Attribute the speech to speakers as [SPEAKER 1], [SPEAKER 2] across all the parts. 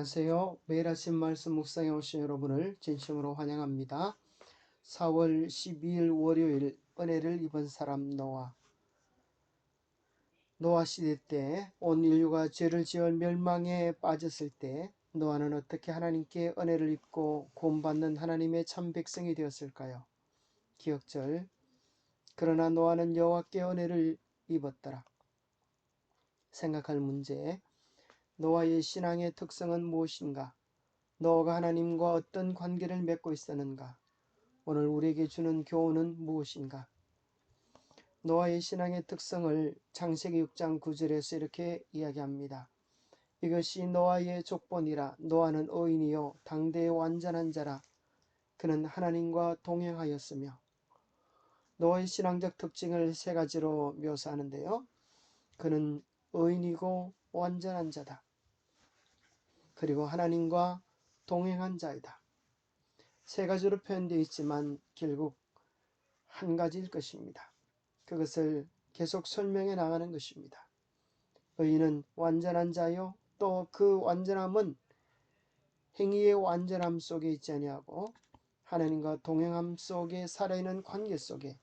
[SPEAKER 1] 안녕하세요. 매일 아침 말씀 묵상에 오신 여러분을 진심으로 환영합니다. 4월 12일 월요일 은혜를 입은 사람 노아 시대 때 온 인류가 죄를 지어 멸망에 빠졌을 때 노아는 어떻게 하나님께 은혜를 입고 구원받는 하나님의 참 백성이 되었을까요? 기억절. 그러나 노아는 여호와께 은혜를 입었더라. 생각할 문제. 노아의 신앙의 특성은 무엇인가? 노아가 하나님과 어떤 관계를 맺고 있었는가? 오늘 우리에게 주는 교훈은 무엇인가? 노아의 신앙의 특성을 창세기 6장 9절에서 이렇게 이야기합니다. 이것이 노아의 족본이라. 노아는 의인이요 당대의 완전한 자라. 그는 하나님과 동행하였으며. 노아의 신앙적 특징을 세 가지로 묘사하는데요. 그는 의인이고 완전한 자다. 그리고 하나님과 동행한 자이다. 세 가지로 표현되어 있지만 결국 한 가지일 것입니다. 그것을 계속 설명해 나가는 것입니다. 의인은 완전한 자요, 또 그 완전함은 행위의 완전함 속에 있지 아니하고 하나님과 동행함 속에 살아있는 관계 속에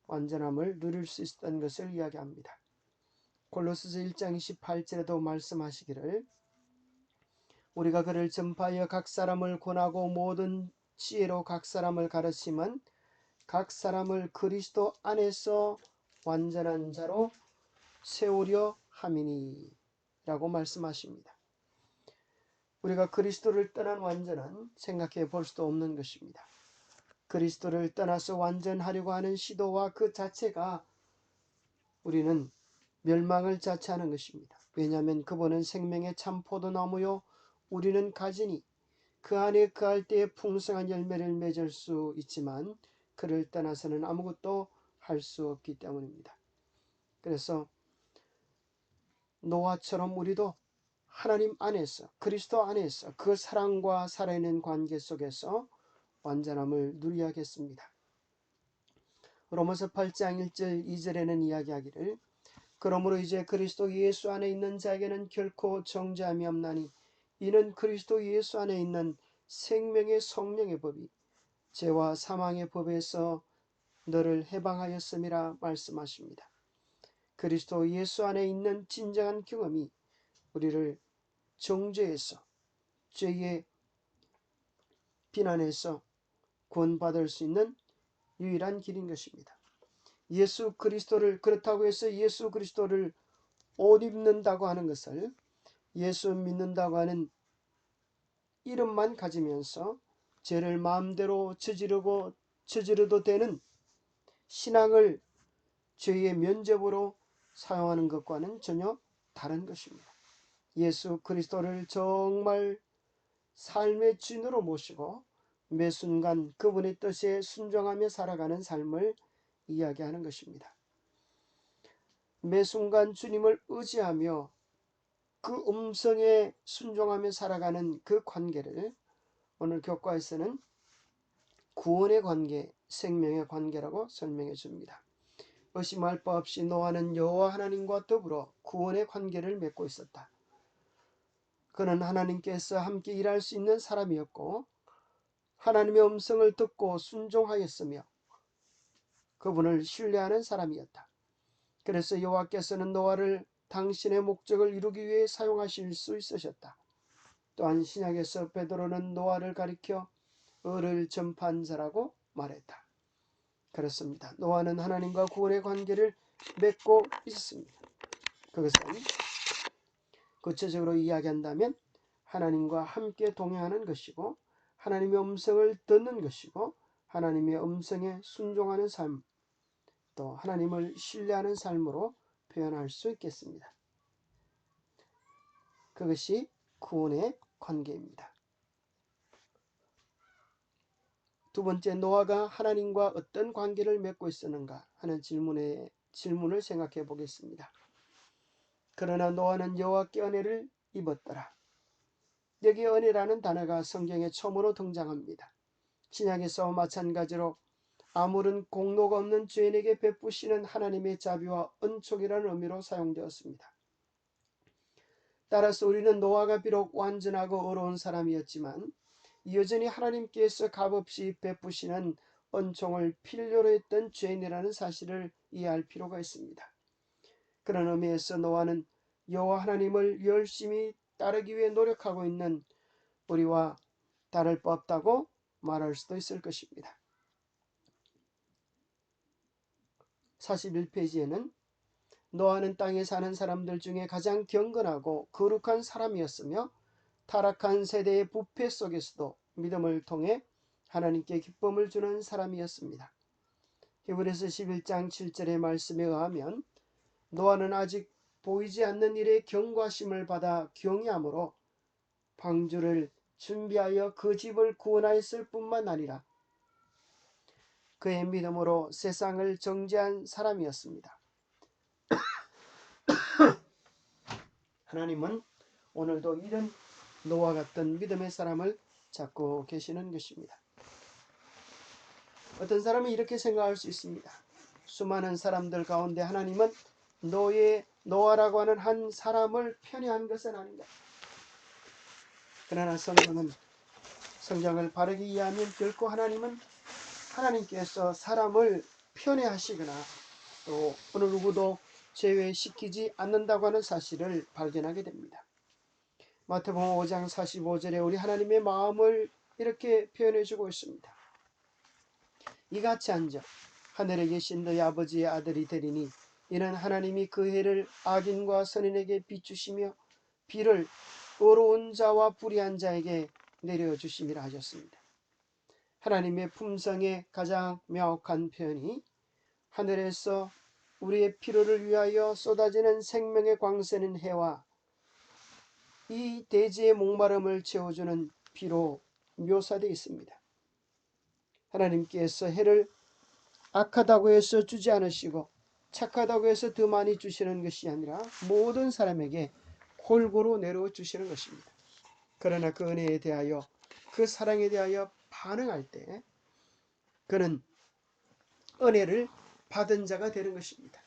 [SPEAKER 1] 완전함을 누릴 수 있었던 것을 이야기합니다. 골로새서 1장 28절에도 말씀하시기를 우리가 그를 전파하여 각 사람을 권하고 모든 지혜로 각 사람을 가르치면 각 사람을 그리스도 안에서 완전한 자로 세우려 함이니 라고 말씀하십니다. 우리가 그리스도를 떠난 완전은 생각해 볼 수도 없는 것입니다. 그리스도를 떠나서 완전하려고 하는 시도와 그 자체가 우리는 멸망을 자처하는 것입니다. 왜냐하면 그분은 생명의 참 포도나무요 우리는 가지니 그 안에 그할 때에 풍성한 열매를 맺을 수 있지만 그를 떠나서는 아무것도 할 수 없기 때문입니다. 그래서 노아처럼 우리도 하나님 안에서 그리스도 안에서 그 사랑과 살아있는 관계 속에서 완전함을 누려야겠습니다. 로마서 8장 1절 2절에는 이야기하기를 그러므로 이제 그리스도 예수 안에 있는 자에게는 결코 정죄함이 없나니 이는 그리스도 예수 안에 있는 생명의 성령의 법이 죄와 사망의 법에서 너를 해방하였음이라 말씀하십니다. 그리스도 예수 안에 있는 진정한 경험이 우리를 정죄에서 죄의 비난에서 구원받을 수 있는 유일한 길인 것입니다. 예수 그리스도를 그렇다고 해서 예수 그리스도를 옷 입는다고 하는 것을 예수 믿는다고 하는 이름만 가지면서 죄를 마음대로 저지르도 되는 신앙을 죄의 면죄부로 사용하는 것과는 전혀 다른 것입니다. 예수 그리스도를 정말 삶의 주인으로 모시고 매 순간 그분의 뜻에 순종하며 살아가는 삶을 이야기하는 것입니다. 매 순간 주님을 의지하며 그 음성에 순종하며 살아가는 그 관계를 오늘 교과에서는 구원의 관계, 생명의 관계라고 설명해 줍니다. 의심할 바 없이 노아는 여호와 하나님과 더불어 구원의 관계를 맺고 있었다. 그는 하나님께서 함께 일할 수 있는 사람이었고 하나님의 음성을 듣고 순종하였으며 그분을 신뢰하는 사람이었다. 그래서 여호와께서는 노아를 당신의 목적을 이루기 위해 사용하실 수 있으셨다. 또한 신약에서 베드로는 노아를 가리켜 의를 전파한 자라고 말했다. 그렇습니다. 노아는 하나님과 구원의 관계를 맺고 있었습니다. 그것은 구체적으로 이야기한다면 하나님과 함께 동행하는 것이고 하나님의 음성을 듣는 것이고 하나님의 음성에 순종하는 삶, 또 하나님을 신뢰하는 삶으로 표현할 수 있겠습니다. 그것이 구원의 관계입니다. 두 번째, 노아가 하나님과 어떤 관계를 맺고 있었는가 하는 질문을 생각해 보겠습니다. 그러나 노아는 여호와께 은혜를 입었더라. 여기 은혜라는 단어가 성경에 처음으로 등장합니다. 신약에서 마찬가지로 아무런 공로가 없는 죄인에게 베푸시는 하나님의 자비와 은총이라는 의미로 사용되었습니다. 따라서 우리는 노아가 비록 완전하고 의로운 사람이었지만 여전히 하나님께서 값없이 베푸시는 은총을 필요로 했던 죄인이라는 사실을 이해할 필요가 있습니다. 그런 의미에서 노아는 여호와 하나님을 열심히 따르기 위해 노력하고 있는 우리와 다를 바 없다고 말할 수도 있을 것입니다. 41페이지에는 노아는 땅에 사는 사람들 중에 가장 경건하고 거룩한 사람이었으며 타락한 세대의 부패 속에서도 믿음을 통해 하나님께 기쁨을 주는 사람이었습니다. 히브리서 11장 7절의 말씀에 의하면 노아는 아직 보이지 않는 일에 경과심을 받아 경외함으로 방주를 준비하여 그 집을 구원하였을 뿐만 아니라 그의 믿음으로 세상을 정죄한 사람이었습니다. 하나님은 오늘도 이런 노아 같은 믿음의 사람을 찾고 계시는 것입니다. 어떤 사람은 이렇게 생각할 수 있습니다. 수많은 사람들 가운데 하나님은 노아라고 하는 한 사람을 편애한 것은 아닌가. 그러나 성경을 바르게 이해하면 결코 하나님께서 사람을 편애하시거나 또 어느 누구도 제외시키지 않는다고 하는 사실을 발견하게 됩니다. 마태복음 5장 45절에 우리 하나님의 마음을 이렇게 표현해주고 있습니다. 이같이 한즉 하늘에 계신 너희 아버지의 아들이 되리니 이는 하나님이 그 해를 악인과 선인에게 비추시며 비를 의로운 자와 불의한 자에게 내려주심이라 하셨습니다. 하나님의 품성의 가장 명확한 표현이 하늘에서 우리의 필요를 위하여 쏟아지는 생명의 광새는 해와 이 대지의 목마름을 채워주는 비로 묘사되어 있습니다. 하나님께서 해를 악하다고 해서 주지 않으시고 착하다고 해서 더 많이 주시는 것이 아니라 모든 사람에게 골고루 내려 주시는 것입니다. 그러나 그 은혜에 대하여 그 사랑에 대하여 반응할 때 그는 은혜를 받은 자가 되는 것입니다.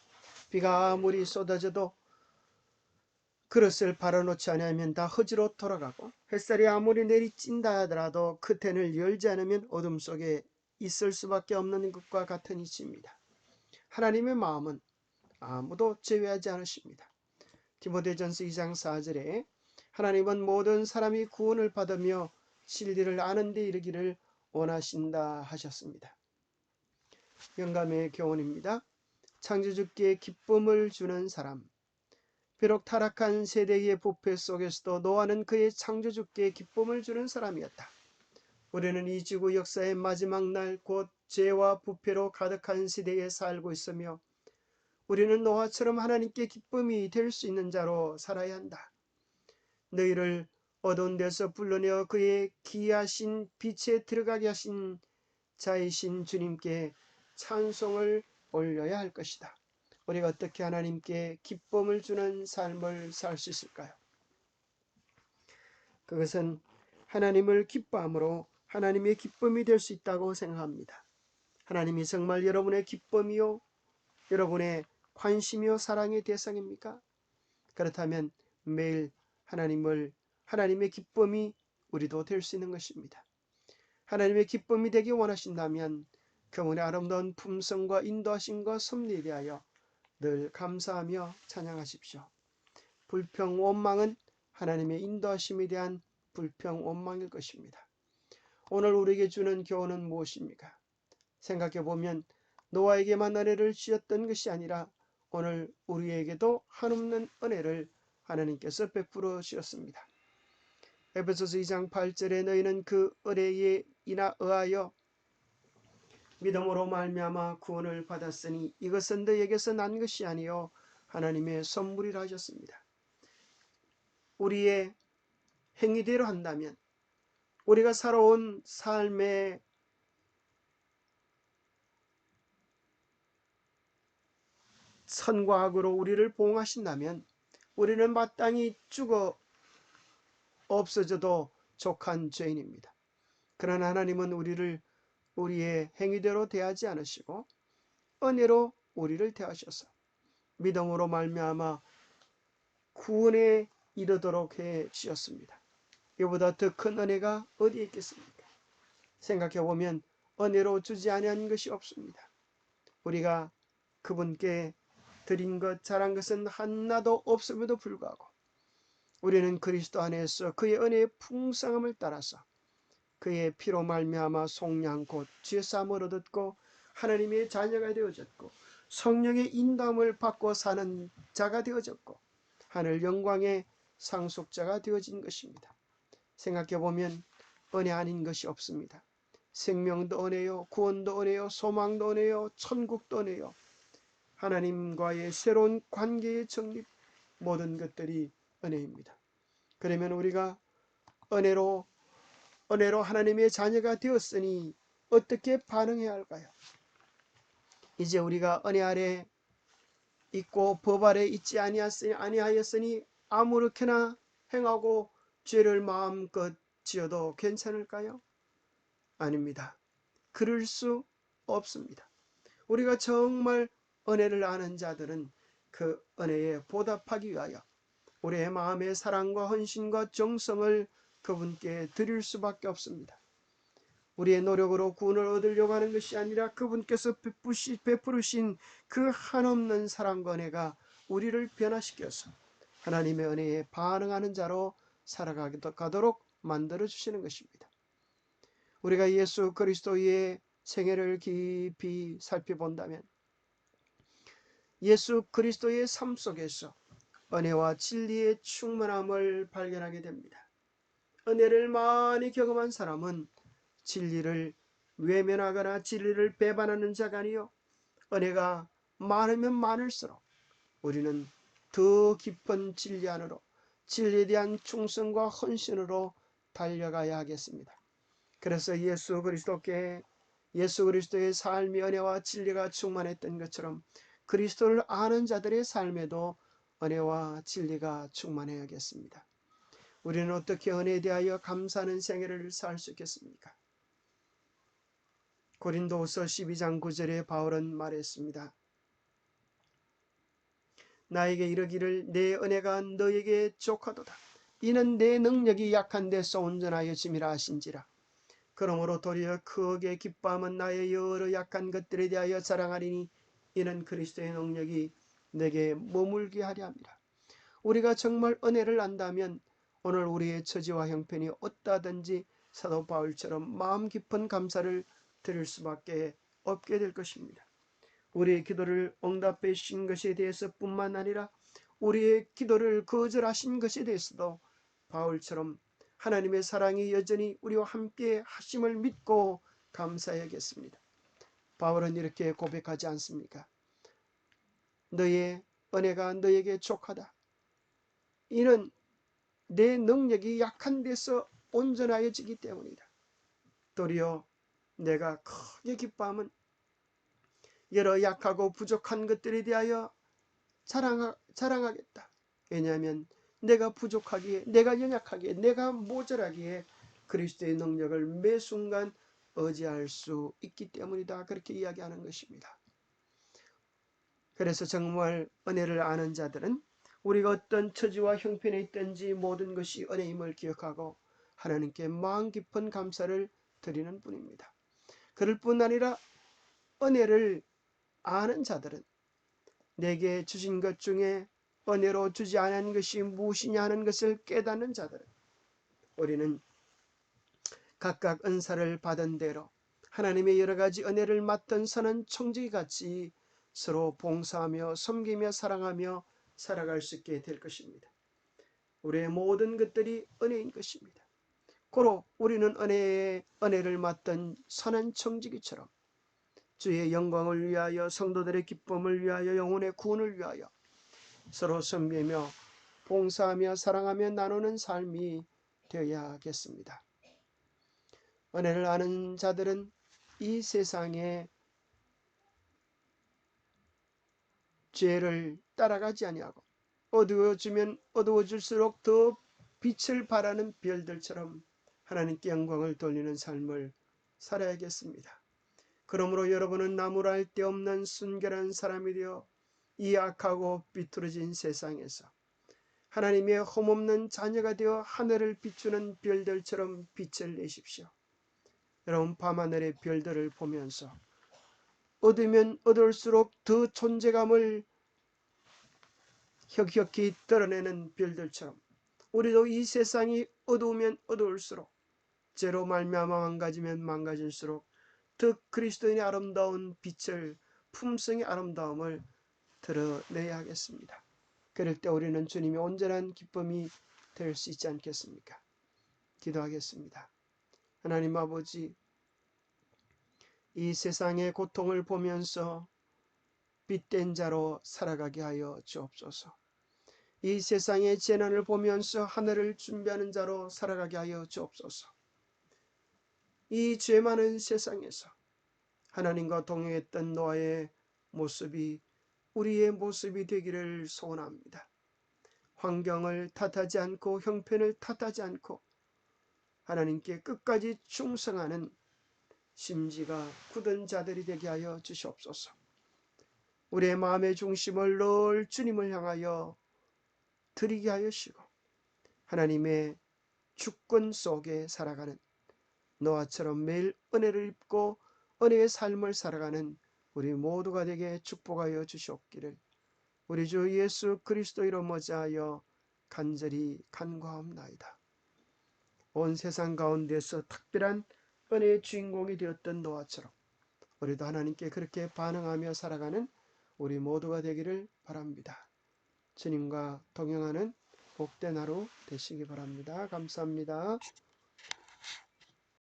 [SPEAKER 1] 비가 아무리 쏟아져도 그릇을 발아놓지 않으면 다 허지로 돌아가고 햇살이 아무리 내리찐다 하더라도 커튼을 열지 않으면 어둠 속에 있을 수밖에 없는 것과 같은 이치입니다. 하나님의 마음은 아무도 제외하지 않으십니다. 디모데전서 2장 4절에 하나님은 모든 사람이 구원을 받으며 진리를 아는 데 이르기를 원하신다 하셨습니다. 영감의 교훈입니다. 창조주께 기쁨을 주는 사람. 비록 타락한 세대의 부패 속에서도 노아는 그의 창조주께 기쁨을 주는 사람이었다. 우리는 이 지구 역사의 마지막 날 곧 죄와 부패로 가득한 시대에 살고 있으며 우리는 노아처럼 하나님께 기쁨이 될 수 있는 자로 살아야 한다. 너희를 어두운 데서 불러내어 그의 기이하신 빛에 들어가게 하신 자이신 주님께 찬송을 올려야 할 것이다. 우리가 어떻게 하나님께 기쁨을 주는 삶을 살 수 있을까요? 그것은 하나님을 기뻐함으로 하나님의 기쁨이 될 수 있다고 생각합니다. 하나님이 정말 여러분의 기쁨이요, 여러분의 관심이요, 사랑의 대상입니까? 그렇다면 매일 하나님의 기쁨이 우리도 될 수 있는 것입니다. 하나님의 기쁨이 되기 원하신다면 그분의 아름다운 품성과 인도하심과 섭리에 대하여 늘 감사하며 찬양하십시오. 불평 원망은 하나님의 인도하심에 대한 불평 원망일 것입니다. 오늘 우리에게 주는 교훈은 무엇입니까? 생각해보면 노아에게만 은혜를 주셨던 것이 아니라 오늘 우리에게도 한없는 은혜를 하나님께서 베풀어 주셨습니다. 에베소서 2장 8절에 너희는 그 은혜에 의하여 믿음으로 말미암아 구원을 받았으니 이것은 너희에게서 난 것이 아니요 하나님의 선물이라 하셨습니다. 우리의 행위대로 한다면 우리가 살아온 삶의 선과 악으로 우리를 보응하신다면 우리는 마땅히 죽어 없어져도 족한 죄인입니다. 그러나 하나님은 우리의 행위대로 대하지 않으시고 은혜로 우리를 대하셔서 믿음으로 말미암아 구원의 이르도록 해 주셨습니다. 이보다 더 큰 은혜가 어디에 있겠습니까? 생각해 보면 은혜로 주지 아니한 것이 없습니다. 우리가 그분께 드린 것, 잘한 것은 하나도 없음에도 불구하고 우리는 그리스도 안에서 그의 은혜의 풍성함을 따라서 그의 피로 말미암아 속량 곧 죄사함을 얻었고 하나님의 자녀가 되어졌고 성령의 인도함을 받고 사는 자가 되어졌고 하늘 영광의 상속자가 되어진 것입니다. 생각해 보면 은혜 아닌 것이 없습니다. 생명도 은혜요, 구원도 은혜요, 소망도 은혜요, 천국도 은혜요, 하나님과의 새로운 관계의 정립, 모든 것들이 은혜입니다. 그러면 우리가 은혜로 하나님의 자녀가 되었으니 어떻게 반응해야 할까요? 이제 우리가 은혜 아래 있고 법 아래 있지 아니하였으니 아무렇게나 행하고 죄를 마음껏 지어도 괜찮을까요? 아닙니다. 그럴 수 없습니다. 우리가 정말 은혜를 아는 자들은 그 은혜에 보답하기 위하여 우리의 마음의 사랑과 헌신과 정성을 그분께 드릴 수밖에 없습니다. 우리의 노력으로 구원을 얻으려고 하는 것이 아니라 그분께서 베푸르신 그 한없는 사랑과 은혜가 우리를 변화시켜서 하나님의 은혜에 반응하는 자로 살아가도록 만들어주시는 것입니다. 우리가 예수 그리스도의 생애를 깊이 살펴본다면 예수 그리스도의 삶 속에서 은혜와 진리의 충만함을 발견하게 됩니다. 은혜를 많이 경험한 사람은 진리를 외면하거나 진리를 배반하는 자가 아니요 은혜가 많으면 많을수록 우리는 더 깊은 진리 안으로 진리에 대한 충성과 헌신으로 달려가야 하겠습니다. 그래서 예수 그리스도의 삶이 은혜와 진리가 충만했던 것처럼 그리스도를 아는 자들의 삶에도 은혜와 진리가 충만해야겠습니다. 우리는 어떻게 은혜에 대하여 감사하는 생애를 살 수 있겠습니까? 고린도후서 12장 9절에 바울은 말했습니다. 나에게 이르기를 내 은혜가 너에게 족하도다. 이는 내 능력이 약한 데서 온전하여 짐이라 하신지라. 그러므로 도리어 크게 기뻐함은 나의 여러 약한 것들에 대하여 자랑하리니 이는 그리스도의 능력이 내게 머물게 하려 함이라. 우리가 정말 은혜를 안다면 오늘 우리의 처지와 형편이 어떠하든지 사도 바울처럼 마음 깊은 감사를 드릴 수밖에 없게 될 것입니다. 우리의 기도를 응답해 주신 것에 대해서 뿐만 아니라 우리의 기도를 거절하신 것에 대해서도 바울처럼 하나님의 사랑이 여전히 우리와 함께 하심을 믿고 감사해야겠습니다. 바울은 이렇게 고백하지 않습니까? 너의 은혜가 너에게 족하다. 이는 내 능력이 약한 데서 온전하여지기 때문이다. 도리어 내가 크게 기뻐함은 여러 약하고 부족한 것들에 대하여 자랑하겠다. 왜냐하면 내가 부족하기에, 내가 연약하기에, 내가 모자라기에 그리스도의 능력을 매 순간 의지할 수 있기 때문이다. 그렇게 이야기하는 것입니다. 그래서 정말 은혜를 아는 자들은 우리가 어떤 처지와 형편에 있든지 모든 것이 은혜임을 기억하고 하나님께 마음 깊은 감사를 드리는 분입니다. 그럴 뿐 아니라 은혜를 아는 자들은 내게 주신 것 중에 은혜로 주지 않은 것이 무엇이냐 하는 것을 깨닫는 자들은 우리는 각각 은사를 받은 대로 하나님의 여러 가지 은혜를 맡은 선한 청지기같이 서로 봉사하며 섬기며 사랑하며 살아갈 수 있게 될 것입니다. 우리의 모든 것들이 은혜인 것입니다. 고로 우리는 은혜를 맡은 선한 청지기처럼 주의 영광을 위하여 성도들의 기쁨을 위하여 영혼의 구원을 위하여 서로 섬기며 봉사하며 사랑하며 나누는 삶이 되어야겠습니다. 은혜를 아는 자들은 이 세상에 죄를 따라가지 아니하고 어두워지면 어두워질수록 더 빛을 발하는 별들처럼 하나님께 영광을 돌리는 삶을 살아야겠습니다. 그러므로 여러분은 나무랄 데 없는 순결한 사람이 되어 이 악하고 비뚤어진 세상에서 하나님의 흠없는 자녀가 되어 하늘을 비추는 별들처럼 빛을 내십시오. 여러분, 밤하늘의 별들을 보면서 얻으면 얻을수록 더 존재감을 혁혁히 드러내는 별들처럼 우리도 이 세상이 어두우면 어두울수록, 죄로 말미암아 망가지면 망가질수록 더 그리스도인의 아름다운 빛을, 품성의 아름다움을 드러내야 하겠습니다. 그럴 때 우리는 주님의 온전한 기쁨이 될 수 있지 않겠습니까? 기도하겠습니다. 하나님 아버지, 이 세상의 고통을 보면서 빛된 자로 살아가게 하여 주옵소서. 이 세상의 재난을 보면서 하늘을 준비하는 자로 살아가게 하여 주옵소서. 이 죄 많은 세상에서 하나님과 동행했던 노아의 모습이 우리의 모습이 되기를 소원합니다. 환경을 탓하지 않고 형편을 탓하지 않고 하나님께 끝까지 충성하는 심지가 굳은 자들이 되게 하여 주시옵소서. 우리의 마음의 중심을 늘 주님을 향하여 드리게 하시고 하나님의 주권 속에 살아가는 노아처럼 매일 은혜를 입고 은혜의 삶을 살아가는 우리 모두가 되게 축복하여 주시옵기를 우리 주 예수 그리스도 이름 머지하여 간절히 간구하옵나이다. 온 세상 가운데서 특별한 은혜의 주인공이 되었던 노아처럼 우리도 하나님께 그렇게 반응하며 살아가는 우리 모두가 되기를 바랍니다. 주님과 동행하는 복된 하루 되시기 바랍니다. 감사합니다.